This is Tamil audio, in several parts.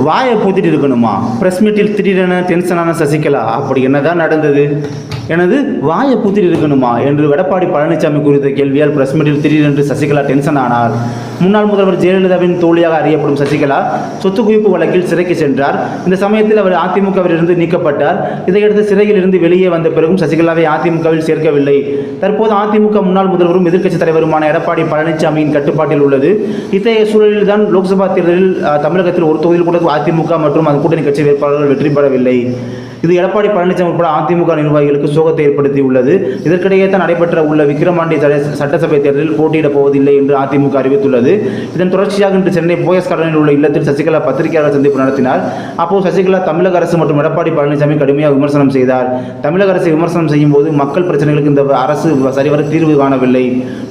வாயை பூத்திட்டு இருக்கணுமா? ப்ரெஸ் மீட்டில் திடீரென டென்ஷனான சசிகலா, அப்படி என்னதான் நடந்தது? எனது வாயை பூத்திட்டு இருக்கணுமா என்று எடப்பாடி பழனிசாமி குறித்த கேள்வியால் பிரஸ் மீட்டில் திடீரென்று சசிகலா டென்ஷன் ஆனார். முன்னாள் முதல்வர் ஜெயலலிதாவின் தோழியாக அறியப்படும் சசிகலா சொத்து குவிப்பு வழக்கில் சிறைக்கு சென்றார். இந்த சமயத்தில் அவர் அதிமுகவிலிருந்து நீக்கப்பட்டார். இதையடுத்து சிறையில் இருந்து வெளியே வந்த பிறகும் சசிகலாவை அதிமுகவில் சேர்க்கவில்லை. தற்போது அதிமுக முன்னாள் முதல்வரும் எதிர்க்கட்சித் தலைவருமான எடப்பாடி பழனிசாமியின் கட்டுப்பாட்டில் உள்ளது. இத்தகைய சூழலில்தான் லோக்சபா தேர்தலில் தமிழகத்தில் ஒரு தொகுதியில் கூட அதிமுக மற்றும் அது கூட்டணி கட்சி வேட்பாளர்கள் வெற்றி பெறவில்லை. இது எடப்பாடி பழனிசாமி உட்பட அதிமுக நிர்வாகிகளுக்கு சோகத்தை ஏற்படுத்தியுள்ளது. இதற்கிடையே தான் நடைபெற்ற உள்ள விக்கிரவாண்டி சட்டசபை தேர்தலில் போட்டியிடப் போவதில்லை என்று அதிமுக அறிவித்துள்ளது. இதன் தொடர்ச்சியாக இன்று சென்னை போயஸ் கார்டனில் உள்ள இல்லத்தில் சசிகலா பத்திரிகையாளர் சந்திப்பு நடத்தினார். அப்போது சசிகலா தமிழக அரசு மற்றும் எடப்பாடி பழனிசாமி கடுமையாக விமர்சனம் செய்தார். தமிழக அரசை விமர்சனம் செய்யும் போது மக்கள் பிரச்சனைகளுக்கு இந்த அரசு சரிவர தீர்வு காணவில்லை.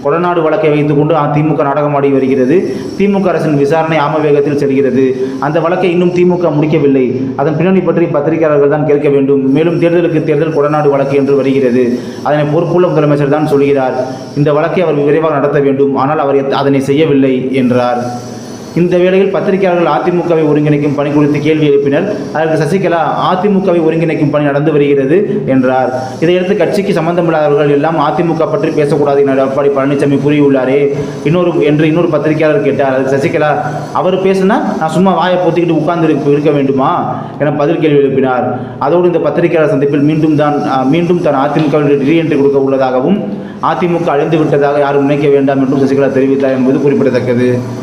கொடநாடு வழக்கை வைத்துக் கொண்டு அதிமுக நாடகமாடி வருகிறது. திமுக அரசின் விசாரணை ஆமவேகத்தில் செல்கிறது. அந்த வழக்கை இன்னும் திமுக முடிக்கவில்லை. அதன் பின்னணி பற்றி பத்திரிகையாளர்கள் தான் கேட்க வேண்டும். மேலும் தேர்தலுக்கு தேர்தல் கொடநாடு வழக்கு என்று வருகிறது. அதனை பொறுப்புள்ள முதலமைச்சர் தான் சொல்கிறார். இந்த வழக்கை அவர் விரைவாக நடத்த வேண்டும். ஆனால் அவர் அதனை செய்யவில்லை என்றார். இந்த வேளையில் பத்திரிகையாளர்கள் அதிமுகவை ஒருங்கிணைக்கும் பணி குறித்து கேள்வி எழுப்பினர். அதற்கு சசிகலா, அதிமுகவை ஒருங்கிணைக்கும் பணி நடந்து வருகிறது என்றார். இதையடுத்து கட்சிக்கு சம்பந்தமில்லாதவர்கள் எல்லாம் அதிமுக பற்றி பேசக்கூடாது என எடப்பாடி பழனிசாமி கூறியுள்ளாரே இன்னொரு பத்திரிகையாளர் கேட்டார். அதுக்கு சசிகலா, அவர் பேசினா நான் சும்மா வாயை பொத்திக்கிட்டு உட்கார்ந்து இருக்க வேண்டுமா என பதில் கேள்வி எழுப்பினார். அதோடு இந்த பத்திரிகையாளர் சந்திப்பில் மீண்டும் தான் அதிமுகவில் ரீஎன்ட்ரி கொடுக்க உள்ளதாகவும் அதிமுக அழிந்து விட்டதாக யாரும் நினைக்க வேண்டாம் என்றும் சசிகலா தெரிவித்தார் என்பது குறிப்பிடத்தக்கது.